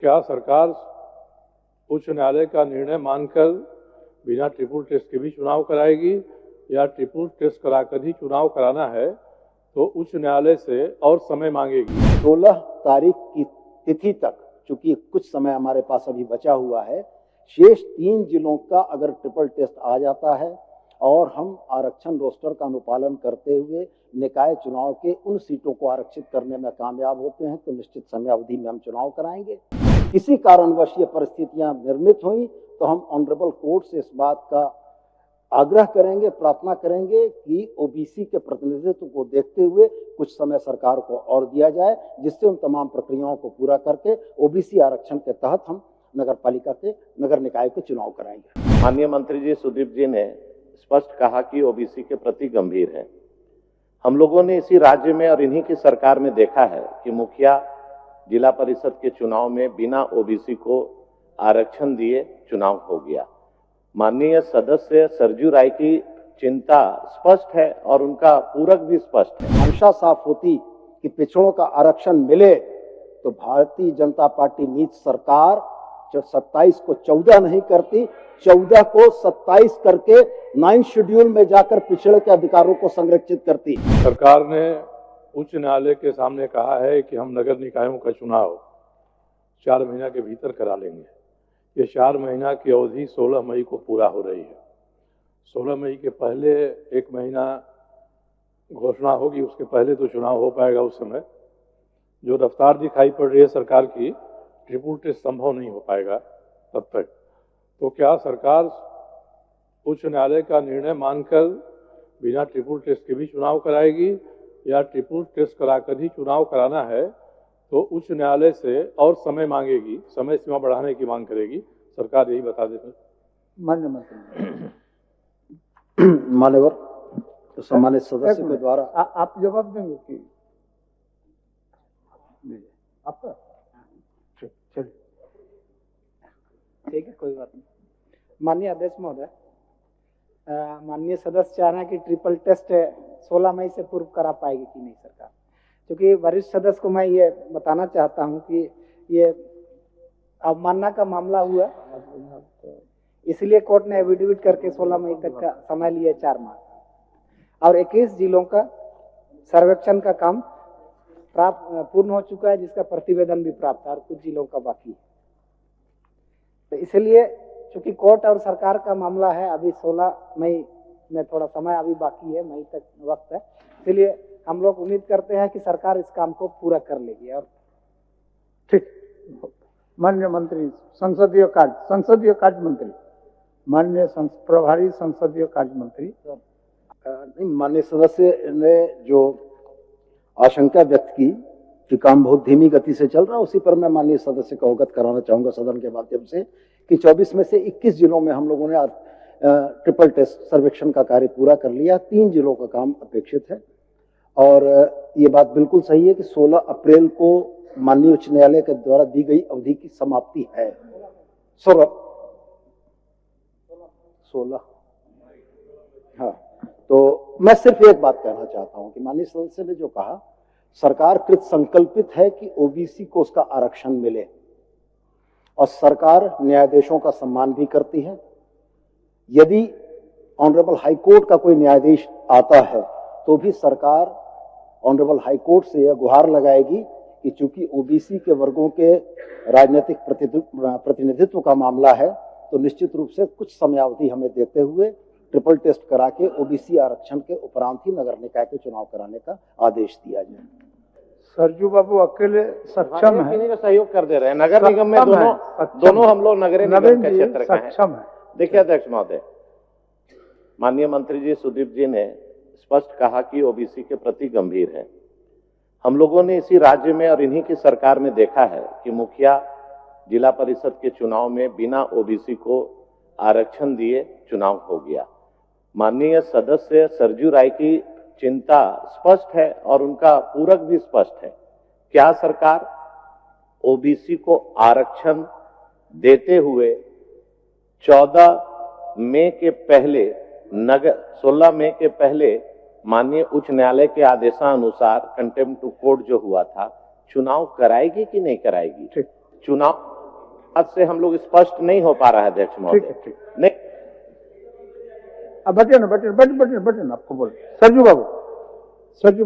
क्या सरकार उच्च न्यायालय का निर्णय मानकर बिना ट्रिपल टेस्ट के भी चुनाव कराएगी या ट्रिपल टेस्ट कराकर ही चुनाव कराना है तो उच्च न्यायालय से और समय मांगेगी? 16 तारीख की तिथि तक, चूंकि कुछ समय हमारे पास अभी बचा हुआ है, शेष 3 जिलों का अगर ट्रिपल टेस्ट आ जाता है और हम आरक्षण रोस्टर का अनुपालन करते हुए निकाय चुनाव के उन सीटों को आरक्षित करने में कामयाब होते हैं तो निश्चित समय अवधि में हम चुनाव कराएंगे। किसी कारणवश ये परिस्थितियां निर्मित हुई तो हम ऑनरेबल कोर्ट से इस बात का आग्रह करेंगे, प्रार्थना करेंगे कि ओबीसी के प्रतिनिधित्व को देखते हुए कुछ समय सरकार को और दिया जाए, जिससे उन तमाम प्रक्रियाओं को पूरा करके ओबीसी आरक्षण के तहत हम नगर पालिका के नगर निकाय के चुनाव कराएंगे। माननीय मंत्री जी सुदीप जी ने स्पष्ट कहा कि ओबीसी के प्रति गंभीर है। हम लोगों ने इसी राज्य में और इन्हीं की सरकार में देखा है कि मुखिया जिला परिषद के चुनाव में बिना ओबीसी को आरक्षण दिए चुनाव हो गया। माननीय सदस्य सरजू राय की चिंता स्पष्ट है और उनका पूरक भी स्पष्ट है। मंशा साफ होती कि पिछड़ों का आरक्षण मिले तो भारतीय जनता पार्टी नीच सरकार जो 27 को 14 नहीं करती, 14 को 27 करके 9 शेड्यूल में जाकर पिछड़े के अधिकारों को संरक्षित करती। सरकार ने उच्च न्यायालय के सामने कहा है कि हम नगर निकायों का चुनाव 4 महीना के भीतर करा लेंगे। ये 4 महीना की अवधि 16 मई को पूरा हो रही है। 16 मई के पहले 1 महीना घोषणा होगी, उसके पहले तो चुनाव हो पाएगा। उस समय जो रफ्तार दिखाई पड़ रही है सरकार की, ट्रिपल टेस्ट संभव नहीं हो पाएगा तब तक। तो क्या सरकार उच्च न्यायालय का निर्णय मानकर बिना ट्रिपल टेस्ट के भी चुनाव कराएगी या ट्रिपल टेस्ट कराकर ही चुनाव कराना है तो उच्च न्यायालय से और समय मांगेगी, समय सीमा बढ़ाने की मांग करेगी? सरकार यही बता देती। माननीय मंत्री, मान्यवर तो सम्मानित सदस्य के द्वारा आप जवाब देंगे कि आपका? चलिए, ठीक है, कोई बात नहीं। माननीय अध्यक्ष महोदय, माननीय सदस्य चाह रहे हैं कि ट्रिपल टेस्ट 16 मई से पूर्व करा पाएगी कि नहीं सरकार। क्योंकि वरिष्ठ सदस्य को मैं ये बताना चाहता हूं कि ये अवमानना का मामला हुआ, इसलिए कोर्ट ने एफिडेविट करके 16 मई तक का समय लिया, 4 माह, और 21 जिलों का सर्वेक्षण का काम पूर्ण हो चुका है, जिसका प्रतिवेदन भी प्राप्त है और कुछ जिलों का बाकी है। तो इसलिए चूंकि कोर्ट और सरकार का मामला है, अभी 16 मई में थोड़ा समय अभी बाकी है, मई तक वक्त है, इसलिए हम लोग उम्मीद करते हैं कि सरकार इस काम को पूरा कर लेगी। और ठीक। माननीय मंत्री संसदीय कार्य मंत्री, माननीय प्रभारी संसदीय कार्य मंत्री। माननीय सदस्य ने जो आशंका व्यक्त की कि काम बहुत धीमी गति से चल रहा है, उसी पर मैं माननीय सदस्य को अवगत कराना चाहूंगा सदन के माध्यम से कि 24 में से 21 जिलों में हम लोगों ने ट्रिपल टेस्ट सर्वेक्षण का कार्य पूरा कर लिया। 3 जिलों का काम अपेक्षित है और ये बात बिल्कुल सही है कि 16 अप्रैल को माननीय उच्च न्यायालय के द्वारा दी गई अवधि की समाप्ति है। 16 हाँ, तो मैं सिर्फ एक बात कहना चाहता हूं कि माननीय सदस्य ने जो कहा, सरकार कृत संकल्पित है कि ओबीसी को उसका आरक्षण मिले और सरकार न्यायाधीशों का सम्मान भी करती है। यदि ऑनरेबल हाईकोर्ट का कोई न्यायाधीश आता है तो भी सरकार ऑनरेबल हाईकोर्ट से यह गुहार लगाएगी कि चूंकि ओबीसी के वर्गों के राजनीतिक प्रतिनिधित्व का मामला है तो निश्चित रूप से कुछ समयावधि हमें देते हुए ट्रिपल टेस्ट करा के ओबीसी आरक्षण के उपरांत ही नगर निकाय के चुनाव कराने का आदेश दिया जाए। सरजू बाबू अकेले सक्षम है, का सहयोग कर दे रहे हैं। नगर निगम में दोनों हम लोग नगर निगम के क्षेत्र का सक्षम है। देखिए अध्यक्ष महोदय, माननीय मंत्री जी सुदीप जी ने स्पष्ट कहा कि ओबीसी के प्रति गंभीर है। हम लोगों ने इसी राज्य में और इन्हीं की सरकार में देखा है कि मुखिया जिला परिषद के चुनाव में बिना ओबीसी को आरक्षण दिए चुनाव हो गया। माननीय सदस्य सरजू राय की चिंता स्पष्ट है और उनका पूरक भी स्पष्ट है। क्या सरकार ओबीसी को आरक्षण देते हुए 14 मई के पहले 16 मई के पहले माननीय उच्च न्यायालय के आदेशानुसार कंटेम्प्ट टू कोर्ट जो हुआ था, चुनाव कराएगी कि नहीं कराएगी? चुनाव आज से हम लोग स्पष्ट नहीं हो पा रहा है अध्यक्ष ठीक है, महोदय। ठीक। नहीं, अब बैठिए ना, बैठिए ना, आपको बोल सरजू बाबू सरजू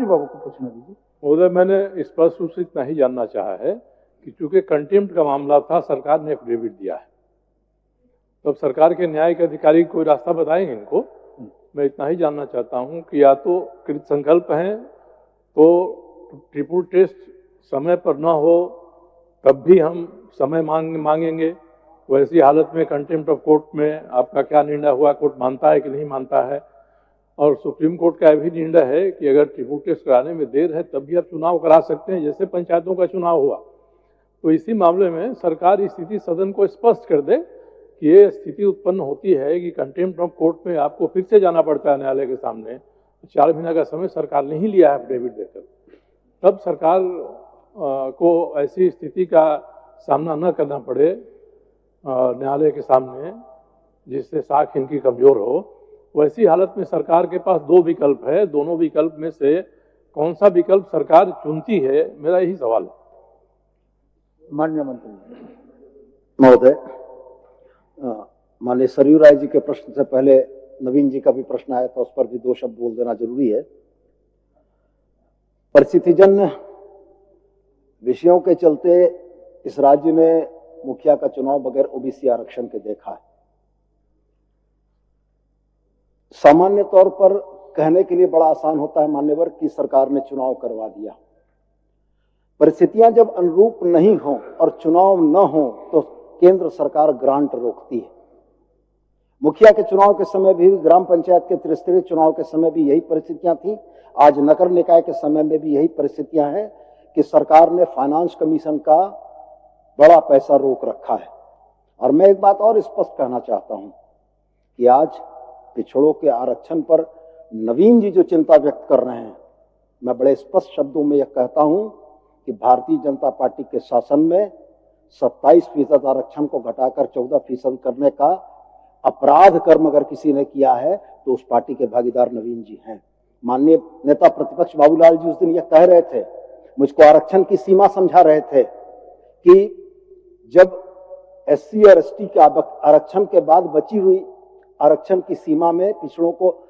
बाबू को पूछने दीजिए। महोदय, मैंने स्पष्ट रूप से इतना ही जानना चाहा है कि चूंकि कंटेम्प्ट का मामला था, सरकार ने एफिडेविट दिया है, तो अब सरकार के न्यायिक अधिकारी कोई रास्ता बताएंगे इनको। मैं इतना ही जानना चाहता हूं कि या तो कृत संकल्प हैं तो ट्रिपल टेस्ट समय पर ना हो तब भी हम समय मांगेंगे। वैसी हालत में कंटेम्प्ट ऑफ कोर्ट में आपका क्या निर्णय हुआ, कोर्ट मानता है कि नहीं मानता है? और सुप्रीम कोर्ट का भी निर्णय है कि अगर ट्रिपल टेस्ट कराने में देर है तब भी आप चुनाव करा सकते हैं, जैसे पंचायतों का चुनाव हुआ। तो इसी मामले में सरकार स्थिति सदन को स्पष्ट कर दे कि ये स्थिति उत्पन्न होती है कि कंटेम्प्ट ऑफ कोर्ट में आपको फिर से जाना पड़ता है न्यायालय के सामने। 4 महीना का समय सरकार ने ही लिया है एफिडेविट देकर, तब सरकार को ऐसी स्थिति का सामना न करना पड़े न्यायालय के सामने जिससे साख इनकी कमजोर हो। वैसी हालत में सरकार के पास 2 विकल्प है, दोनों विकल्प में से कौन सा विकल्प सरकार चुनती है, मेरा यही सवाल है। माननीय मंत्री महोदय, माननीय सरयू राय जी के प्रश्न से पहले नवीन जी का भी प्रश्न आया था, उस पर भी 2 शब्द बोल देना जरूरी है। परिस्थितिजन्य विषयों के चलते इस राज्य ने मुखिया का चुनाव बगैर ओबीसी आरक्षण के देखा है। सामान्य तौर पर कहने के लिए बड़ा आसान होता है मान्यवर कि सरकार ने चुनाव करवा दिया। परिस्थितियां जब अनुरूप नहीं हो और चुनाव न हो तो केंद्र सरकार ग्रांट रोकती है। मुखिया के चुनाव के समय भी, ग्राम पंचायत के त्रिस्तरीय चुनाव के समय भी यही परिस्थितियां थी। आज नगर निकाय के समय में भी यही परिस्थितियां हैं कि सरकार ने फाइनेंस कमीशन का बड़ा पैसा रोक रखा है। और मैं एक बात और स्पष्ट कहना चाहता हूं कि आज पिछड़ों के आरक्षण पर नवीन जी जो चिंता व्यक्त कर रहे हैं, मैं बड़े स्पष्ट शब्दों में यह कहता हूं कि भारतीय जनता पार्टी के शासन में 27% आरक्षण को घटाकर 14% करने का अपराध कर्म अगर किसी ने किया है तो उस पार्टी के भागीदार नवीन जी हैं। माननीय नेता प्रतिपक्ष बाबूलाल जी उस दिन यह कह रहे थे, मुझको आरक्षण की सीमा समझा रहे थे कि जब एससी और एसटी के आरक्षण के बाद बची हुई आरक्षण की सीमा में पिछड़ों को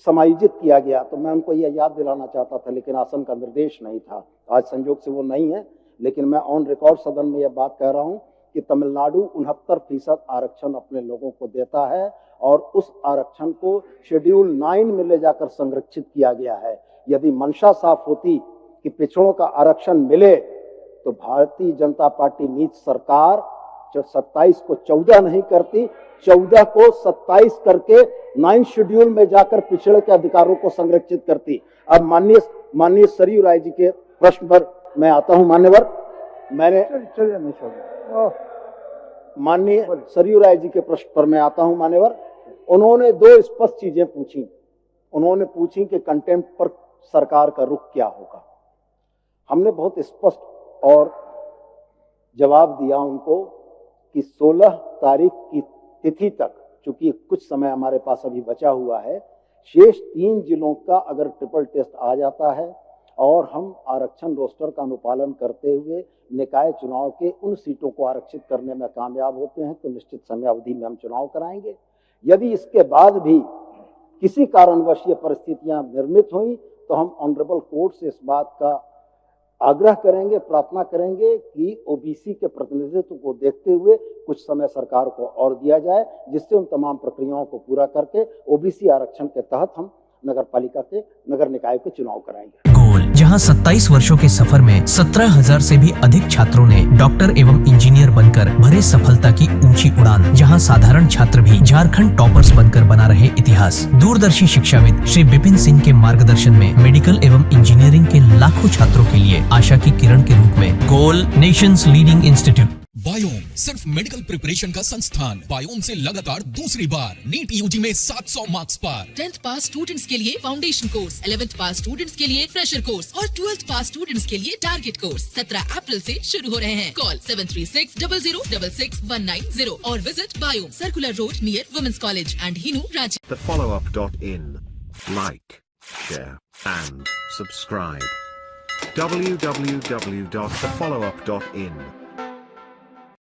समायोजित किया गया, तो मैं उनको यह याद दिलाना चाहता था, लेकिन आसन का निर्देश नहीं था। आज संयोग से वो नहीं है, लेकिन मैं ऑन रिकॉर्ड सदन में यह बात कह रहा हूं कि तमिलनाडु 69% आरक्षण अपने लोगों को देता है और उस आरक्षण को शेड्यूल 9 में ले जाकर संरक्षित किया गया है। यदि मंशा साफ होती कि पिछड़ों का आरक्षण मिले तो भारतीय जनता पार्टी नीच सरकार जो 27 को 14 नहीं करती, 14 को 27 करके 9 शेड्यूल में जाकर पिछड़े के अधिकारों को संरक्षित करती। अब माननीय सरयू राय जी के प्रश्न पर मैं आता हूं मान्यवर। मैंने माननीय सरयू राय जी के प्रश्न पर मैं आता हूं मान्यवर। उन्होंने 2 स्पष्ट चीजें पूछी। उन्होंने पूछी कि कंटेम्प्ट पर सरकार का रुख क्या होगा। हमने बहुत स्पष्ट और जवाब दिया उनको कि 16 तारीख की तिथि तक, चूंकि कुछ समय हमारे पास अभी बचा हुआ है, शेष 3 जिलों का अगर ट्रिपल टेस्ट आ जाता है और हम आरक्षण रोस्टर का अनुपालन करते हुए निकाय चुनाव के उन सीटों को आरक्षित करने में कामयाब होते हैं तो निश्चित समय अवधि में हम चुनाव कराएंगे। यदि इसके बाद भी किसी कारणवश ये परिस्थितियां निर्मित हुई तो हम ऑनरेबल कोर्ट से इस बात का आग्रह करेंगे, प्रार्थना करेंगे कि ओबीसी के प्रतिनिधित्व को देखते हुए कुछ समय सरकार को और दिया जाए, जिससे उन तमाम प्रक्रियाओं को पूरा करके ओबीसी आरक्षण के तहत हम नगर निकाय के चुनाव कराएंगे। गोल, जहां 27 वर्षों के सफर में 17,000 से भी अधिक छात्रों ने डॉक्टर एवं इंजीनियर बनकर भरे सफलता की ऊंची उड़ान, जहां साधारण छात्र भी झारखंड टॉपर्स बनकर बना रहे इतिहास। दूरदर्शी शिक्षाविद श्री विपिन सिंह के मार्गदर्शन में मेडिकल एवं इंजीनियरिंग के लाखों छात्रों के लिए आशा की किरण के रूप में गोल, नेशंस लीडिंग इंस्टीट्यूट। बायोम सिर्फ मेडिकल प्रिपरेशन का संस्थान। बायोम से लगातार दूसरी बार नीट यूजी में 700 मार्क्स पार। 10th पास स्टूडेंट्स के लिए फाउंडेशन कोर्स, 11th पास स्टूडेंट्स के लिए फ्रेशर कोर्स और 12th पास स्टूडेंट्स के लिए टारगेट कोर्स 17 अप्रैल से शुरू हो रहे हैं। कॉल 7360066190 और visit Biome, circular road near women's college and Hinoo Ranchi. The followup.in. Like, share and subscribe. www.thefollowup.in